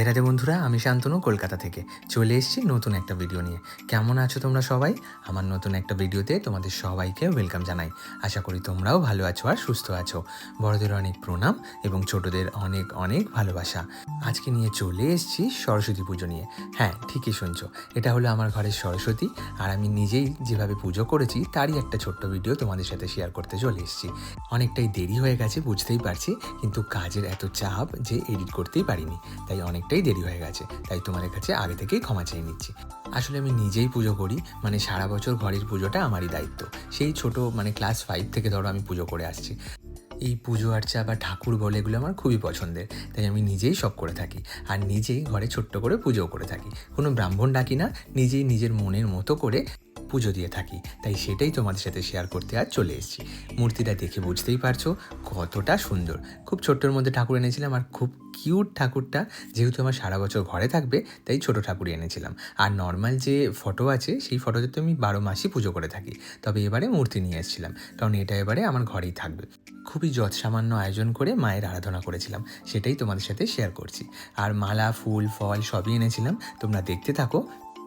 রাধে রাধে বন্ধুরা, আমি শান্তনু কলকাতা থেকে চলে এসেছি নতুন একটা ভিডিও নিয়ে। কেমন আছো তোমরা সবাই? আমার নতুন একটা ভিডিওতে তোমাদের সবাইকে ওয়েলকাম জানাই। আশা করি তোমরাও ভালো আছো আর সুস্থ আছো। বড়দের অনেক প্রণাম এবং ছোটদের অনেক অনেক ভালোবাসা। আজকে নিয়ে চলে এসেছি সরস্বতী পুজো নিয়ে। হ্যাঁ, ঠিকই শুনছো, এটা হলো আমার ঘরের সরস্বতী, আর আমি নিজেই যেভাবে পুজো করেছি তারই একটা ছোট্ট ভিডিও তোমাদের সাথে শেয়ার করতে চলে এসেছি। অনেকটাই দেরি হয়ে গেছে বুঝতেই পারছি, কিন্তু কাজের এত চাপ যে এডিট করতেই পারিনি, তাই অনেকটাই দেরি হয়ে গেছে। তাই তোমাদের কাছে আগে থেকেই ক্ষমা চেয়ে নিচ্ছি। আসলে আমি নিজেই পুজো করি, মানে সারা বছর ঘরের পুজোটা আমারই দায়িত্ব। সেই ছোট ক্লাস 5 থেকে ধরো আমি পুজো করে আসছি। এই পুজো আর্চা বা ঠাকুর বলে এগুলো আমার খুবই পছন্দের, তাই আমি নিজেই সব করে থাকি। আর নিজেই ঘরে ছোট্ট করে পুজোও করে থাকি। কোনো ব্রাহ্মণ ডাকি না, নিজেই নিজের মনের মতো করে পুজো দিয়ে থাকি। তাই সেটাই তোমাদের সাথে শেয়ার করতে আজ চলে এসেছি। মূর্তিটা দেখে বুঝতেই পারছো কতটা সুন্দর। খুব ছোট্টর মধ্যে ঠাকুর এনেছিলাম, আর খুব কিউট ঠাকুরটা। যেহেতু আমার সারা বছর ঘরে থাকবে, তাই ছোট ঠাকুরই এনেছিলাম। আর নর্মাল যে ফটো আছে সেই ফটোতে তো আমি 12 মাসই পুজো করে থাকি, তবে এবারে মূর্তি নিয়ে এসেছিলাম, কারণ এটা এবারে আমার ঘরেই থাকবে। খুবই যৎসামান্য আয়োজন করে মায়ের আরাধনা করেছিলাম, সেটাই তোমাদের সাথে শেয়ার করছি। আর মালা, ফুল, ফল সবই এনেছিলাম, তোমরা দেখতে থাকো,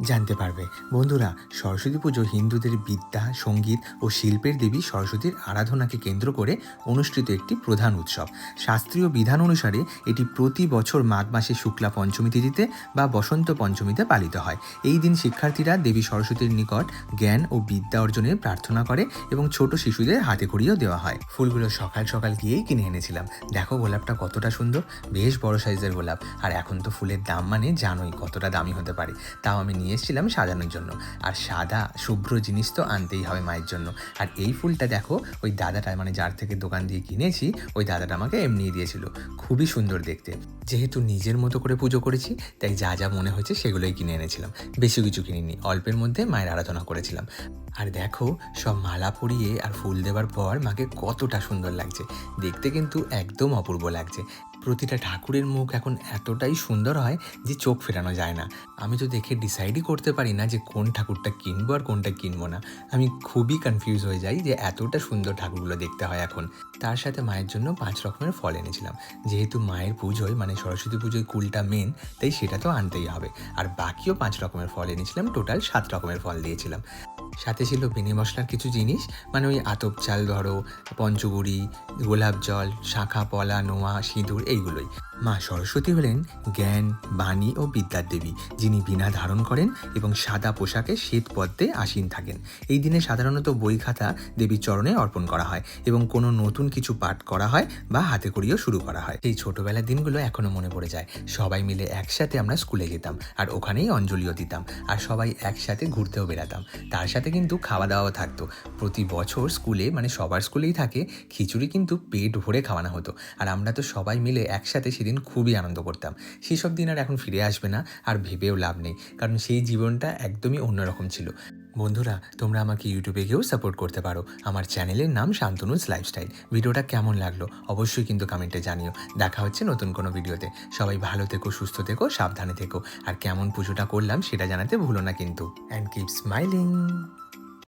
জানতে পারবে। বন্ধুরা, সরস্বতী পুজো হিন্দুদের বিদ্যা, সঙ্গীত ও শিল্পের দেবী সরস্বতীর আরাধনাকে কেন্দ্র করে অনুষ্ঠিত একটি প্রধান উৎসব। শাস্ত্রীয় বিধান অনুসারে এটি প্রতি বছর মাঘ মাসে শুক্লা পঞ্চমী তিথিতে বা বসন্ত পঞ্চমীতে পালিত হয়। এই দিন শিক্ষার্থীরা দেবী সরস্বতীর নিকট জ্ঞান ও বিদ্যা অর্জনের প্রার্থনা করে এবং ছোট শিশুদের হাতে খড়িও দেওয়া হয়। ফুলগুলো সকাল সকাল গিয়েই কিনে এনেছিলাম। দেখো গোলাপটা কতটা সুন্দর, বেশ বড় সাইজের গোলাপ। আর এখন তো ফুলের দাম জানোই কতটা দামি হতে পারে, তাও আমি নিয়ে এসেছিলাম সাজানোর জন্য। আর সাদা শুভ্র জিনিস তো আনতেই হবে মায়ের জন্য। আর এই ফুলটা দেখো, ওই দাদাটা যার থেকে দোকান দিয়ে কিনেছি, ওই দাদাটা আমাকে এমনিই দিয়েছিল। খুবই সুন্দর দেখতে। যেহেতু নিজের মতো করে পুজো করেছি, তাই যা যা মনে হয়েছে সেগুলোই কিনে এনেছিলাম। বেশি কিছু কিনিনি, অল্পের মধ্যে মায়ের আরাধনা করেছিলাম। আর দেখো, সব মালা পরিয়ে আর ফুল দেওয়ার পর মাকে কতটা সুন্দর লাগছে দেখতে, কিন্তু একদম অপূর্ব লাগছে। প্রতিটা ঠাকুরের মুখ এখন এতটাই সুন্দর হয় যে চোখ ফেরানো যায় না। আমি তো দেখে ডিসাইডই করতে পারি না যে কোন ঠাকুরটা কিনবো আর কোনটা কিনবো না। আমি খুবই কনফিউজ হয়ে যাই যে এতটা সুন্দর ঠাকুরগুলো দেখতে হয় এখন। তার সাথে মায়ের জন্য 5 রকমের ফল এনেছিলাম। যেহেতু মায়ের পুজোয় সরস্বতী পুজোয় কুলটা মেন, তাই সেটা তো আনতেই হবে। আর বাকিও 5 রকমের ফল এনেছিলাম, টোটাল 7 রকমের ফল দিয়েছিলাম। সাথে ছিল বিনি মশলার কিছু জিনিস, ওই আতপ চাল ধরো, পঞ্চগুড়ি, গোলাপ জল, শাখা, পলা, নোয়া, সিঁদুর, এইগুলোই। মা সরস্বতী হলেন জ্ঞান, বাণী ও বিদ্যার দেবী, যিনি বীণা ধারণ করেন এবং সাদা পোশাকে শ্বেত পদ্মে আসীন থাকেন। এই দিনে সাধারণত বই খাতা দেবীর চরণে অর্পণ করা হয় এবং কোনো নতুন কিছু পাঠ করা হয় বা হাতে করিও শুরু করা হয়। এই ছোটবেলার দিনগুলো এখনো মনে পড়ে যায়। সবাই মিলে একসাথে আমরা স্কুলে যেতাম, আর ওখানেই অঞ্জলিও দিতাম, আর সবাই একসাথে ঘুরতেও বেরাতাম। তার সাথে কিন্তু খাওয়া দাওয়াও থাকতো। প্রতি বছর স্কুলে, সবার স্কুলেই থাকে, খিচুড়ি কিন্তু পেট ভরে খাওয়ানো হতো। আর আমরা তো সবাই মিলে একসাথে সেদিন খুবই আনন্দ করতাম। সেসব দিন আর এখন ফিরে আসবে না, আর ভেবেও লাভ নেই, কারণ সেই জীবনটা একদমই অন্যরকম ছিল। বন্ধুরা, তোমরা আমাকে ইউটিউবে গিয়েও সাপোর্ট করতে পারো। আমার চ্যানেলের নাম শান্তনুজ লাইফস্টাইল। ভিডিওটা কেমন লাগলো অবশ্যই কিন্তু কমেন্টে জানিও। দেখা হচ্ছে নতুন কোনো ভিডিওতে। সবাই ভালো থেকো, সুস্থ থেকো, সাবধানে থেকো, আর কেমন পুজোটা করলাম সেটা জানাতে ভুলো না কিন্তু। And keep smiling.